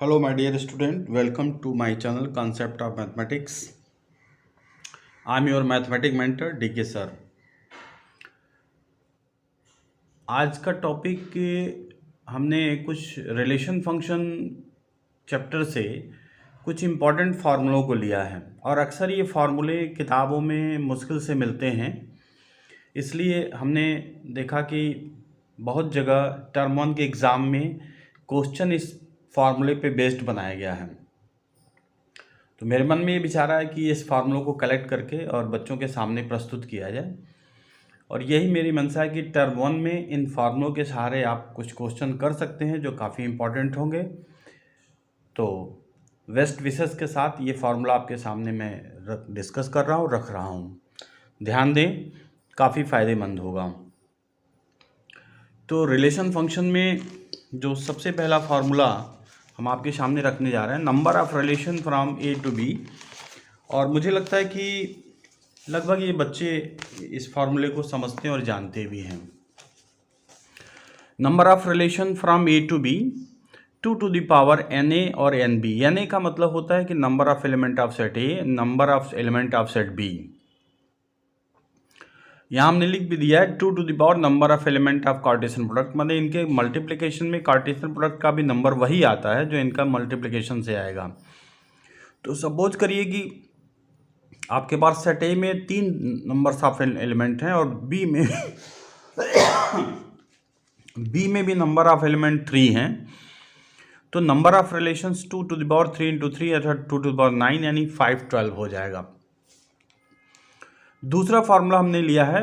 Hello, my dear student. Welcome to my channel Concept of Mathematics. I am your mathematics mentor DK sir. आज का topic हमने कुछ relation function chapter से कुछ important फार्मूलों को लिया है और अक्सर ये फार्मूले किताबों में मुश्किल से मिलते हैं। इसलिए हमने देखा कि बहुत जगह टर्म 1 के एग्ज़ाम में क्वेश्चन इस फार्मूले पे बेस्ड बनाया गया है। तो मेरे मन में ये विचार है कि इस फार्मूलों को कलेक्ट करके और बच्चों के सामने प्रस्तुत किया जाए, और यही मेरी मंशा है कि टर्म 1 में इन फार्मूलों के सहारे आप कुछ क्वेश्चन कर सकते हैं जो काफ़ी इम्पोर्टेंट होंगे। तो बेस्ट विशेस के साथ ये फार्मूला आपके सामने मैं डिस्कस कर रहा हूँ, रख रहा हूँ। ध्यान दें, काफ़ी फ़ायदेमंद होगा। तो रिलेशन फंक्शन में जो सबसे पहला फार्मूला हम आपके सामने रखने जा रहे हैं, number of relation from A to B. और मुझे लगता है कि लगभग ये बच्चे इस फार्मूले को समझते हैं और जानते भी हैं। Number of relation from A to B 2 to the power N A और एन बी। एन ए का मतलब होता है कि number of element of set A, number of element of set B. यहाँ हमने लिख भी दिया है 2 to the power number of element of Cartesian product, मतलब इनके मल्टीप्लिकेशन में कार्टेशियन प्रोडक्ट का भी नंबर वही आता है जो इनका मल्टीप्लिकेशन से आएगा। तो सपोज करिए कि आपके पास सेट ए में 3 नंबर्स ऑफ एलिमेंट हैं और बी में भी नंबर ऑफ एलिमेंट 3 हैं। तो number of relations 2 to the power 3 into 3 अर्थात 2 to the power 9 यानी 512 हो जाएगा। दूसरा फार्मूला हमने लिया है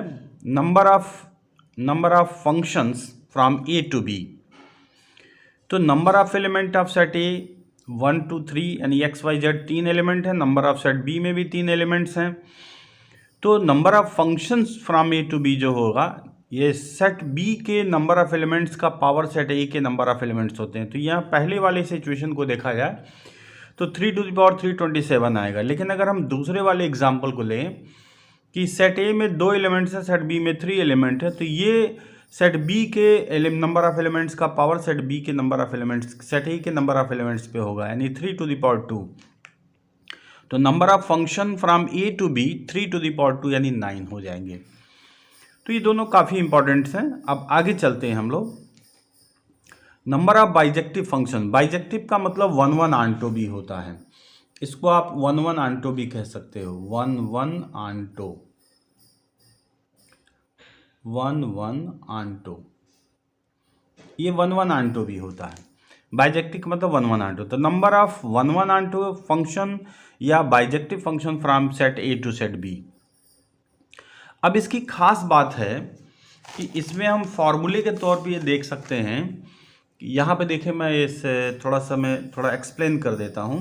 number of functions from A to B. तो number of element of set A 1 2 3 यानी एक्स वाई जेड 3 एलिमेंट है। नंबर ऑफ सेट बी में भी 3 एलिमेंट्स हैं। तो number of functions from A to B जो होगा, ये सेट बी के नंबर ऑफ एलिमेंट्स का पावर सेट ए के नंबर ऑफ एलिमेंट्स होते हैं। तो यहाँ पहले वाले सिचुएशन को देखा जाए तो 3 to the power 327 आएगा। लेकिन अगर हम दूसरे वाले एग्जाम्पल को लें कि सेट ए में 2 एलिमेंट्स हैं, सेट बी में 3 एलिमेंट है, तो ये सेट बी के नंबर ऑफ एलिमेंट्स का पावर सेट बी के number of elements set A के नंबर ऑफ एलिमेंट्स पे होगा, यानी 3 to the power 2। तो number of function from A to B 3 to the power 2 यानी 9 हो जाएंगे। तो ये दोनों काफ़ी इंपॉर्टेंट्स हैं। अब आगे चलते हैं हम लोग। Number of bijective function, bijective का मतलब 1 1 आंटो भी होता है। इसको आप 1 1 आंटो भी कह सकते हो। 1 1 आंटो, 1 1 आंटो, ये 1 1 आंटो भी होता है। बाइजेक्टिव का मतलब 1 1 आंटो। तो नंबर ऑफ 1 1 आंटो फंक्शन या bijective function from set A to set B. अब इसकी खास बात है कि इसमें हम फॉर्मूले के तौर पे ये देख सकते हैं कि यहाँ पे देखें, मैं इसे थोड़ा एक्सप्लेन कर देता हूँ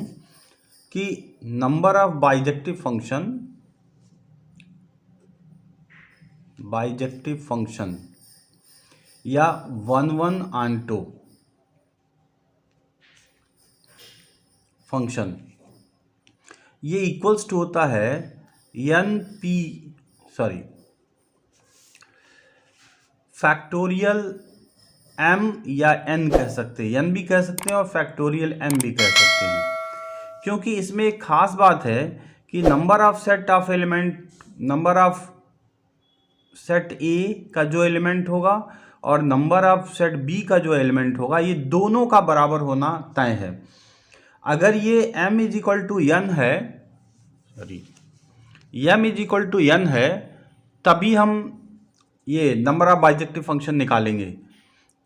कि नंबर ऑफ बाइजेक्टिव फंक्शन या 1 1 आंटो फंक्शन, ये इक्वल्स टू होता है फैक्टोरियल m या n कह सकते हैं, n भी कह सकते हैं और फैक्टोरियल m भी कह सकते हैं। क्योंकि इसमें एक खास बात है कि नंबर ऑफ सेट a का जो एलिमेंट होगा और नंबर ऑफ सेट b का जो एलिमेंट होगा, ये दोनों का बराबर होना तय है। अगर ये m is equal to n है, तभी हम ये नंबर ऑफ बाइजेक्टिव फंक्शन निकालेंगे।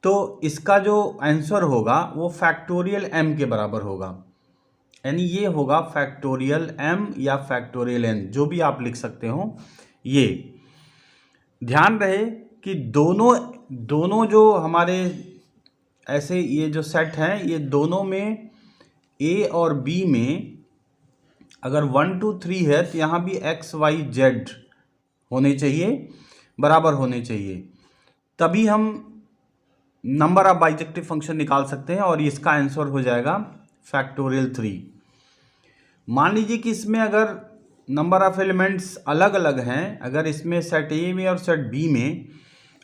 तो इसका जो आंसर होगा वो फैक्टोरियल m के बराबर होगा, यानी ये होगा फैक्टोरियल m या फैक्टोरियल n, जो भी आप लिख सकते हो। ये ध्यान रहे कि दोनों जो हमारे ऐसे ये जो सेट हैं, ये दोनों में a और b में अगर 1 2 3 है तो यहाँ भी x y z होने चाहिए, बराबर होने चाहिए, तभी हम नंबर ऑफ बाइजेक्टिव फंक्शन निकाल सकते हैं और इसका आंसर हो जाएगा फैक्टोरियल 3। मान लीजिए कि इसमें अगर नंबर ऑफ एलिमेंट्स अलग अलग हैं, अगर इसमें सेट ए में और सेट बी में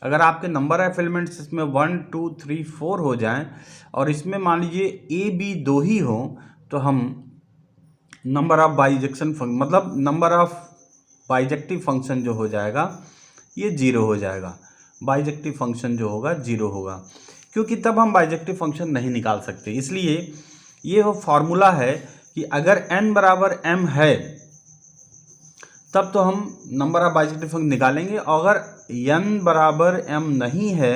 अगर आपके नंबर ऑफ एलिमेंट्स इसमें 1 2 3 4 हो जाएं और इसमें मान लीजिए ए बी दो ही हो, तो हम नंबर ऑफ बाइजेक्शन फंक्शन, मतलब नंबर ऑफ बाइजेक्टिव फंक्शन जो हो जाएगा ये 0 हो जाएगा। बाइजेक्टिव फंक्शन जो होगा 0 होगा, क्योंकि तब हम बाइजेक्टिव फंक्शन नहीं निकाल सकते। इसलिए ये वो फॉर्मूला है कि अगर n बराबर m है तब तो हम नंबर ऑफ बाइजेक्टिव फंक्शन निकालेंगे, और अगर n बराबर m नहीं है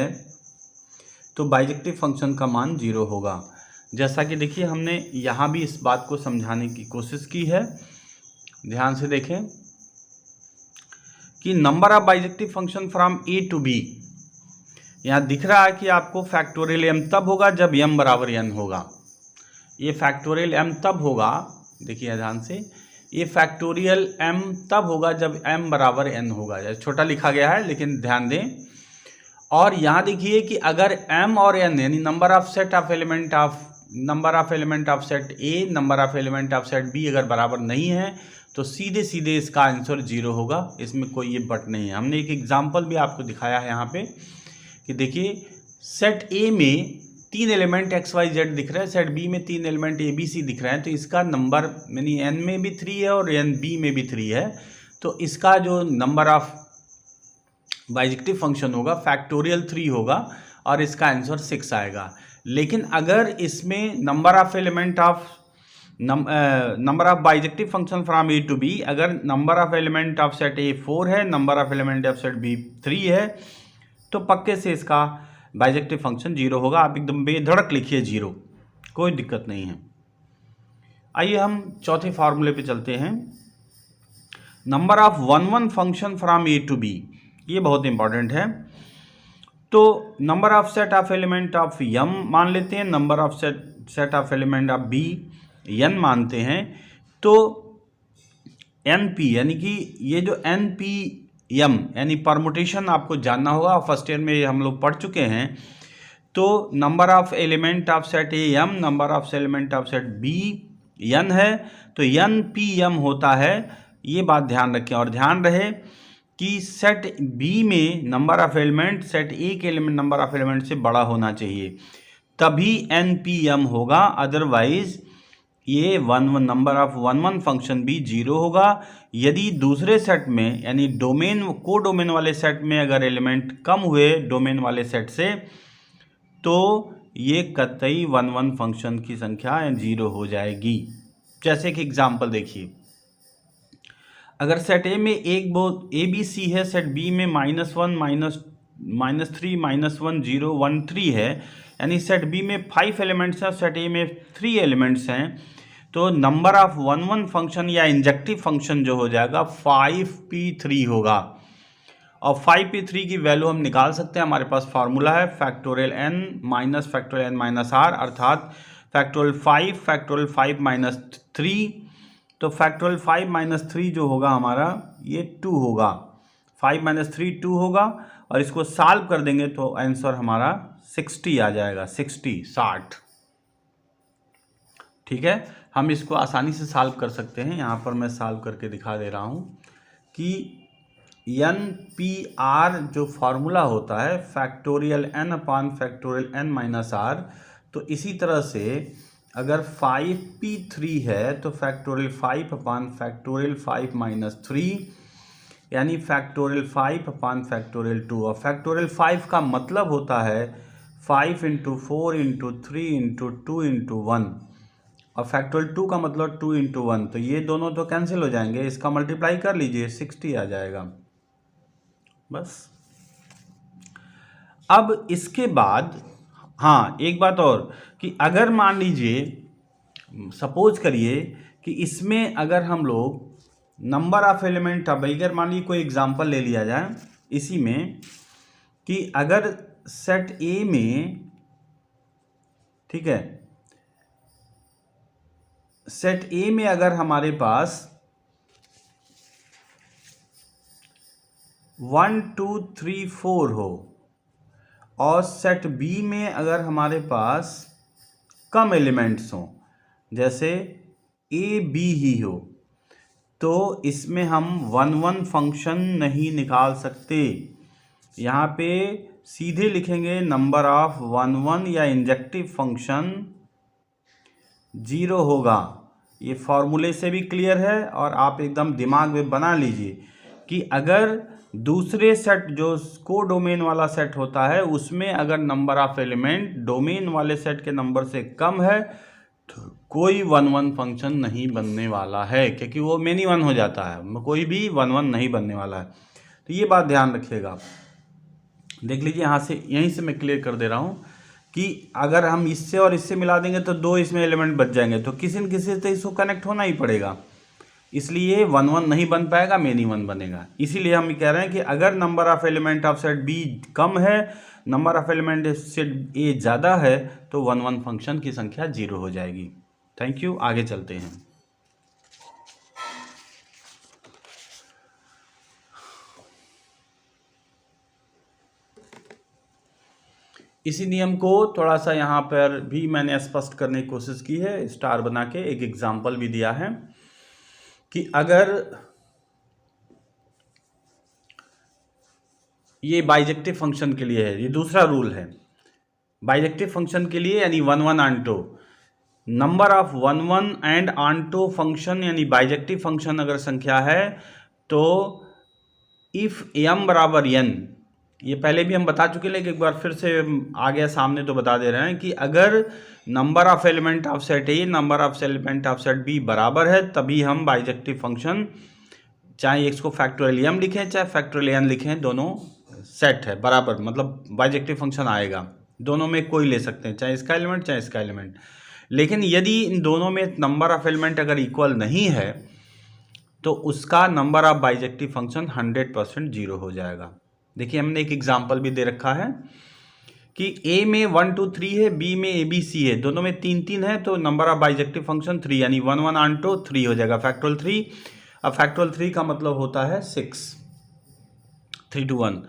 तो बाइजेक्टिव फंक्शन का मान 0 होगा। जैसा कि देखिए हमने यहाँ भी इस बात को समझाने की कोशिश की है, ध्यान से देखें कि number of bijective function from a to b, यहाँ दिख रहा है कि आपको फैक्टोरियल m तब होगा जब m बराबर n होगा। ये फैक्टोरियल m तब होगा, देखिए ध्यान से, ये फैक्टोरियल m तब होगा जब m बराबर n होगा। छोटा लिखा गया है लेकिन ध्यान दें। और यहाँ देखिए कि अगर m और n यानी number of set of element of set A, number of element of set B अगर बराबर नहीं है तो सीधे सीधे इसका आंसर 0 होगा, इसमें कोई ये बट नहीं है। हमने एक एग्जांपल भी आपको दिखाया है यहाँ पे कि देखिए सेट A में 3 एलिमेंट XYZ दिख रहे हैं, सेट B में 3 एलिमेंट ABC दिख रहे हैं, तो इसका नंबर यानी n में भी 3 है और B में भी 3 है, तो इसका जो नंबर ऑफ बाइजेक्टिव फंक्शन होगा फैक्टोरियल 3 होगा और इसका आंसर 6 आएगा। लेकिन अगर इसमें number of element of number of bijective function from A to B, अगर number of element of set A 4 है, number of element of set B 3 है, तो पक्के से इसका बाइजेक्टिव फंक्शन 0 होगा। आप एकदम बेधड़क लिखिए 0, कोई दिक्कत नहीं है। आइए हम चौथे फार्मूले पे चलते हैं। Number of 1 function from A to B, ये बहुत इंपॉर्टेंट है। तो number of set of element of m मान लेते हैं, number of set of element of b n मानते हैं। तो np यानी कि ये जो npm यानी परमुटेशन आपको जानना होगा, फर्स्ट ईयर में हम लोग पढ़ चुके हैं। तो number of element of set a m, number of element of set b n है, तो npm होता है। ये बात ध्यान रखें और ध्यान रहे कि सेट B में number of element set A के एलिमेंट नंबर ऑफ एलिमेंट से बड़ा होना चाहिए, तभी NPM होगा, अदरवाइज ये नंबर ऑफ 1 फंक्शन भी 0 होगा। यदि दूसरे सेट में यानी को डोमेन वाले सेट में अगर एलिमेंट कम हुए डोमेन वाले सेट से, तो ये कतई 1 फंक्शन की संख्या 0 हो जाएगी। जैसे कि एग्जाम्पल देखिए, अगर सेट A में एक ABC है, सेट B में -1 -3 -1 0 1 3 है, यानी सेट B में 5 एलिमेंट्स हैं, सेट A में 3 एलिमेंट्स हैं, तो नंबर ऑफ 1 फंक्शन या इंजेक्टिव फंक्शन जो हो जाएगा 5p3 होगा। और 5p3 की वैल्यू हम निकाल सकते हैं, हमारे पास फार्मूला है factorial n minus factorial n minus r, अर्थात फैक्टोरियल 5 माइनस 3, तो फैक्टोरियल 5 माइनस 3 जो होगा हमारा ये 2 होगा, 5 माइनस 3 2 होगा, और इसको सॉल्व कर देंगे तो आंसर हमारा 60 आ जाएगा, 60। ठीक है, हम इसको आसानी से सॉल्व कर सकते हैं। यहाँ पर मैं सॉल्व करके दिखा दे रहा हूँ कि NPR जो फार्मूला होता है फैक्टोरियल n अपान फैक्टोरियल n माइनस r, तो इसी तरह से अगर 5p3 है तो फैक्टोरियल 5 अपान फैक्टोरियल 5 माइनस 3, यानी फैक्टोरियल 5 अपान फैक्टोरियल 2। और फैक्टोरियल 5 का मतलब होता है 5 × 4 × 3 × 2 × 1, और फैक्टोरियल 2 का मतलब 2 × 1, तो ये दोनों तो कैंसिल हो जाएंगे, इसका मल्टीप्लाई कर लीजिए 60 आ जाएगा बस। अब इसके बाद हाँ एक बात और कि अगर मान लीजिए सपोज करिए कि इसमें अगर हम लोग नंबर ऑफ एलिमेंट, अब अगर मान लीजिए कोई एग्जांपल ले लिया जाए इसी में कि अगर सेट A में, ठीक है, सेट A में अगर हमारे पास 1 2 3 4 हो और सेट B में अगर हमारे पास कम एलिमेंट्स हों, जैसे A B ही हो, तो इसमें हम 1 1 फंक्शन नहीं निकाल सकते। यहाँ पे सीधे लिखेंगे नंबर ऑफ 1 या इंजेक्टिव फंक्शन 0 होगा। ये फॉर्मूले से भी क्लियर है और आप एकदम दिमाग में बना लीजिए कि अगर दूसरे सेट जो कोडोमेन वाला सेट होता है उसमें अगर नंबर ऑफ एलिमेंट डोमेन वाले सेट के नंबर से कम है तो कोई 1 फंक्शन नहीं बनने वाला है, क्योंकि वो मेनी वन हो जाता है, कोई भी 1 नहीं बनने वाला है। तो ये बात ध्यान रखिएगा। देख लीजिए यहाँ से, यहीं से मैं क्लियर कर दे रहा हूँ कि अगर हम इससे और इससे मिला देंगे तो 2 इसमें एलिमेंट बच जाएंगे, तो किसी न किसी से इसको कनेक्ट होना ही पड़ेगा, इसलिए 1 नहीं बन पाएगा, मेनी वन बनेगा। इसीलिए हम कह रहे हैं कि अगर number of element of set B कम है, number of element set A ज़्यादा है, तो 1 फंक्शन की संख्या 0 हो जाएगी। थैंक यू, आगे चलते हैं। इसी नियम को थोड़ा सा यहाँ पर भी मैंने स्पष्ट करने की कोशिश की है, स्टार बना के एक एग्जाम्पल भी दिया है कि अगर ये बाइजेक्टिव फंक्शन के लिए है, ये दूसरा रूल है बाइजेक्टिव फंक्शन के लिए, यानी 1 onto number of 1 and onto function यानी बाइजेक्टिव फंक्शन अगर संख्या है तो इफ m बराबर n, ये पहले भी हम बता चुके हैं लेकिन एक बार फिर से आ गया सामने तो बता दे रहे हैं कि अगर number of element of set A number of element of set B बराबर है तभी हम बाइजेक्टिव फंक्शन, चाहे इसको फैक्टोरियल m लिखें चाहे फैक्टोरियल n लिखें, दोनों सेट है बराबर, मतलब बाइजेक्टिव फंक्शन आएगा। दोनों में कोई ले सकते हैं, चाहे इसका एलिमेंट चाहे इसका एलिमेंट। लेकिन यदि इन दोनों में नंबर ऑफ एलिमेंट अगर इक्वल नहीं है तो उसका नंबर ऑफ बाइजेक्टिव फंक्शन 100% 0 हो जाएगा। देखिए हमने एक एग्जाम्पल भी दे रखा है कि A में 1 2 3 है, B में ABC है, दोनों में 3 3 है, तो नंबर ऑफ बाइजेक्टिव फंक्शन 3 यानी 1 आंटो 3 हो जाएगा, फैक्टोरियल 3। अब फैक्टोरियल 3 का मतलब होता है 6, 3 to 1।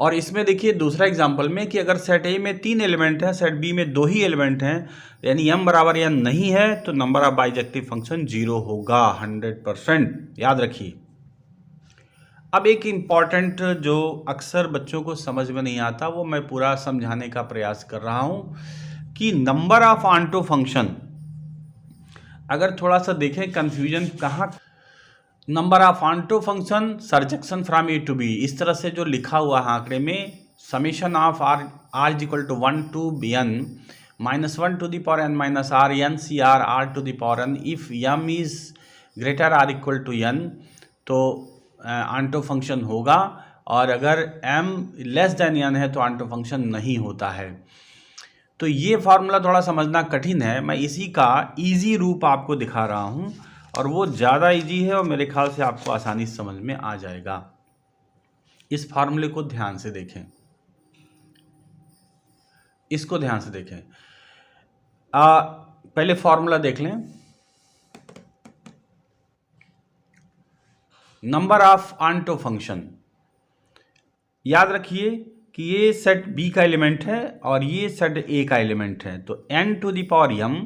और इसमें देखिए दूसरा एग्जाम्पल में कि अगर सेट A में 3 एलिमेंट है, सेट B में 2 ही एलिमेंट हैं, यानी m बराबर n नहीं है, तो नंबर ऑफ बाइजेक्टिव फंक्शन 0 होगा 100%, याद रखिए। अब एक इम्पॉर्टेंट जो अक्सर बच्चों को समझ में नहीं आता वो मैं पूरा समझाने का प्रयास कर रहा हूँ कि नंबर ऑफ आंटो फंक्शन, अगर थोड़ा सा देखें कंफ्यूजन कहाँ, number of onto function surjection from A to B, इस तरह से जो लिखा हुआ है आंकड़े में, summation of r is equal to 1 to n minus 1 to the power n minus r n c r to the power n, if m is greater or equal to n तो आंटो फंक्शन होगा, और अगर m less than n है तो onto function नहीं होता है। तो ये फार्मूला थोड़ा समझना कठिन है, मैं इसी का इजी रूप आपको दिखा रहा हूँ और वो ज़्यादा इजी है और मेरे ख्याल से आपको आसानी से समझ में आ जाएगा। इस फार्मूले को ध्यान से देखें, इसको ध्यान से देखें। पहले फार्मूला देख लें, नंबर ऑफ आंटो फंक्शन, याद रखिए कि ये सेट B का एलिमेंट है और ये सेट A का एलिमेंट है, तो n to the power m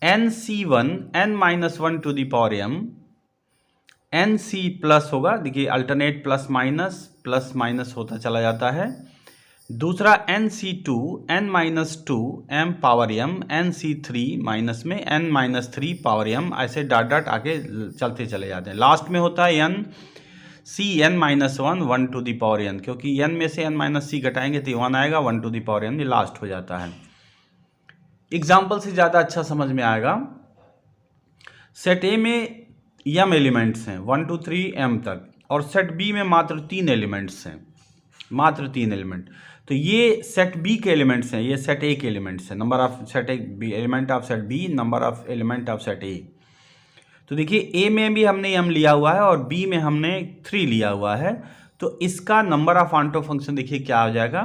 nc1 n minus 1 to the power m nc plus होगा, देखिए अल्टरनेट प्लस माइनस होता चला जाता है। दूसरा nc2 n minus 2 m power m nc3 minus में n माइनस 3 पावर m, ऐसे डॉट डॉट आगे चलते चले जाते हैं। लास्ट में होता है n c n minus 1 to the power n, क्योंकि n में से n माइनस c घटाएंगे तो 1 आएगा, 1 टू दी पावर n, ये लास्ट हो जाता है। एग्जाम्पल से ज़्यादा अच्छा समझ में आएगा। सेट A में m एलिमेंट्स हैं 1 2 3 m तक, और सेट B में मात्र 3 एलिमेंट्स हैं, मात्र 3 एलिमेंट। तो ये सेट B के एलिमेंट्स हैं, ये सेट A के एलिमेंट्स हैं। Number of set A element of set B, number of element of set A। तो देखिए A में भी हमने m लिया हुआ है और B में हमने 3 लिया हुआ है, तो इसका नंबर ऑफ आंटो फंक्शन देखिए क्या हो जाएगा।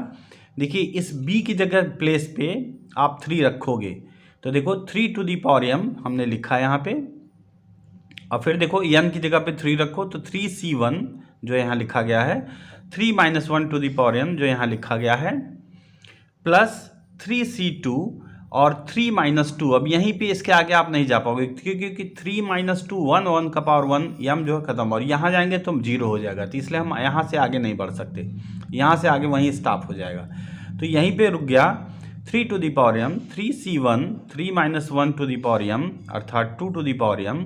देखिए इस B की जगह प्लेस पे आप 3 रखोगे तो देखो 3 टू दी पावर m हमने लिखा है यहाँ पे, और फिर देखो n की जगह पे 3 रखो तो 3c1 जो यहाँ लिखा गया है, 3 minus 1 to the power m जो यहाँ लिखा गया है, प्लस 3c2, और 3 माइनस 2, अब यहीं पे इसके आगे आप नहीं जा पाओगे क्योंकि 3 माइनस 2 1, 1 का पावर 1, यम जो है खत्म, और यहाँ जाएंगे तो 0 हो जाएगा, तो इसलिए हम यहाँ से आगे नहीं बढ़ सकते, यहाँ से आगे वहीं स्टॉप हो जाएगा, तो यहीं पे रुक गया। 3 to the power m, 3c1, 3 minus 1 to the power m अर्थात 2 to the power m,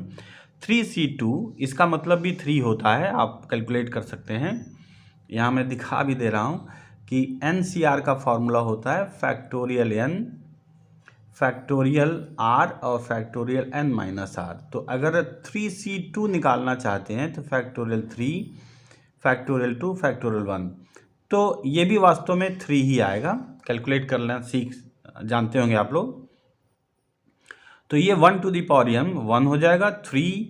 3c2, इसका मतलब भी 3 होता है, आप कैलकुलेट कर सकते हैं। यहाँ मैं दिखा भी दे रहा हूँ कि NCR का फॉर्मूला होता है फैक्टोरियल n, फैक्टोरियल r और फैक्टोरियल n माइनस r। तो अगर 3c2 निकालना चाहते हैं तो फैक्टोरियल 3, फैक्टोरियल 2, फैक्टोरियल 1, तो ये भी वास्तव में 3 ही आएगा, कैलकुलेट करना जानते होंगे आप लोग। तो ये 1 टू द पावर m 1 हो जाएगा, 3,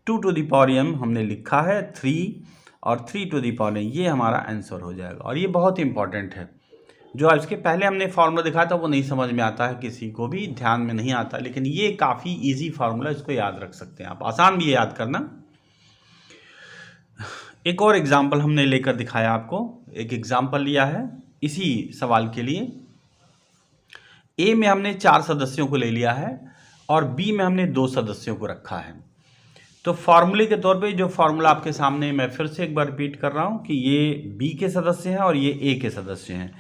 2 टू द पावर m हमने लिखा है 3, और 3 टू द पावर m, ये हमारा आंसर हो जाएगा। और ये बहुत इंपॉर्टेंट है, जो इसके पहले हमने फार्मूला दिखाया था वो नहीं समझ में आता है, किसी को भी ध्यान में नहीं आता, लेकिन ये काफ़ी इजी फार्मूला, इसको याद रख सकते हैं आप, आसान भी है याद करना। एक और एग्जाम्पल हमने लेकर दिखाया आपको, एक एग्जाम्पल लिया है इसी सवाल के लिए। ए में हमने 4 सदस्यों को ले लिया है और बी में हमने 2 सदस्यों को रखा है। तो फार्मूले के तौर पे जो फार्मूला आपके सामने, मैं फिर से एक बार रिपीट कर रहा हूँ कि ये बी के सदस्य हैं और ये ए के सदस्य हैं।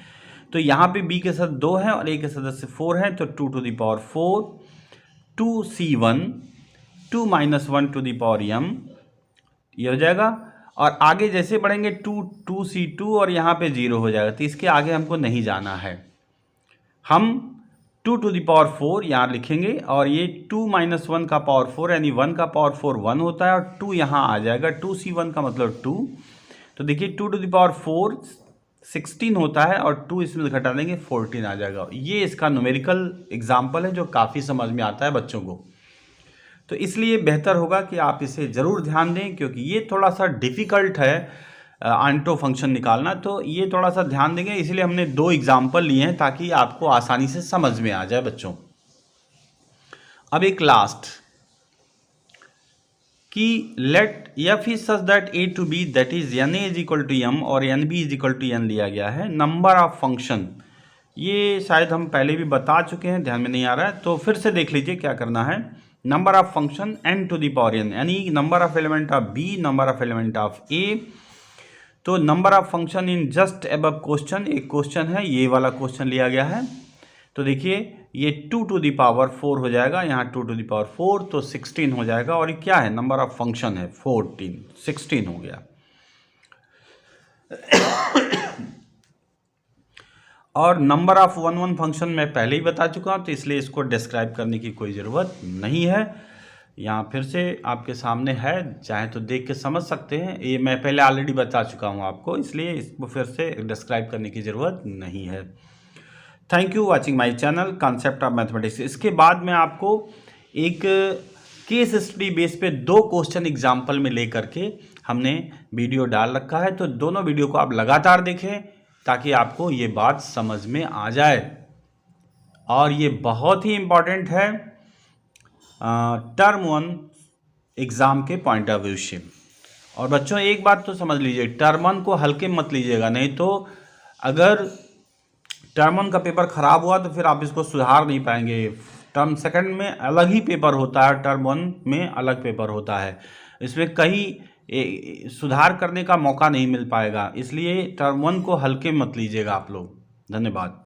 तो यहाँ पे बी के सदस्य 2 हैं और ए के सदस्य 4 हैं, तो 2 to the power 4, 2c1, 2 minus 1 to the power m, ये हो जाएगा। और आगे जैसे बढ़ेंगे 2c2 और यहाँ पे 0 हो जाएगा, तो इसके आगे हमको नहीं जाना है, हम 2 टू द पावर 4 यहाँ लिखेंगे, और ये 2 माइनस 1 का पावर 4 यानी 1 का पावर 4 1 होता है, और 2 यहाँ आ जाएगा, 2c1 का मतलब 2, तो देखिए 2 टू द पावर 4 16 होता है, और 2 इसमें घटा देंगे 14 आ जाएगा। ये इसका न्यूमेरिकल एग्जाम्पल है जो काफ़ी समझ में आता है बच्चों को, तो इसलिए बेहतर होगा कि आप इसे ज़रूर ध्यान दें, क्योंकि ये थोड़ा सा डिफ़िकल्ट है आंटो फंक्शन निकालना, तो ये थोड़ा सा ध्यान देंगे, इसलिए हमने 2 एग्जाम्पल लिए हैं ताकि आपको आसानी से समझ में आ जाए बच्चों। अब एक लास्ट कि let f is such that A to B, that is n A is equal to m और N B is equal to n लिया गया है। नंबर ऑफ फंक्शन, ये शायद हम पहले भी बता चुके हैं, ध्यान में नहीं आ रहा है, तो फिर से देख लीजिए क्या करना है। Number of function n to the power n, यानी number of element of b, number of element of a। तो number of function in just above question, एक क्वेश्चन है, ये वाला क्वेश्चन लिया गया है। तो देखिए ये 2 टू द पावर 4 हो जाएगा, यहाँ 2 टू द पावर 4, तो 16 हो जाएगा, और ये क्या है, नंबर ऑफ फंक्शन है 14, 16 हो गया। और नंबर ऑफ 1 फंक्शन मैं पहले ही बता चुका हूँ, तो इसलिए इसको डिस्क्राइब करने की कोई ज़रूरत नहीं है। यहाँ फिर से आपके सामने है, चाहे तो देख के समझ सकते हैं, ये मैं पहले ऑलरेडी बता चुका हूँ आपको, इसलिए इसको फिर से डिस्क्राइब करने की ज़रूरत नहीं है। Thank you watching my channel concept of mathematics. इसके बाद मैं आपको एक केस स्टडी बेस पे 2 क्वेश्चन एग्जाम्पल में लेकर के हमने वीडियो डाल रखा है, तो दोनों वीडियो को आप लगातार देखें ताकि आपको ये बात समझ में आ जाए। और ये बहुत ही इम्पॉर्टेंट है टर्म 1 एग्ज़ाम के पॉइंट ऑफ व्यू से। और बच्चों एक बात तो समझ लीजिए, टर्म 1 को हल्के मत लीजिएगा, नहीं तो अगर टर्म 1 का पेपर ख़राब हुआ तो फिर आप इसको सुधार नहीं पाएंगे। टर्म 2 में अलग ही पेपर होता है, टर्म 1 में अलग पेपर होता है, इसमें कहीं सुधार करने का मौका नहीं मिल पाएगा, इसलिए टर्म 1 को हल्के मत लीजिएगा आप लोग। धन्यवाद।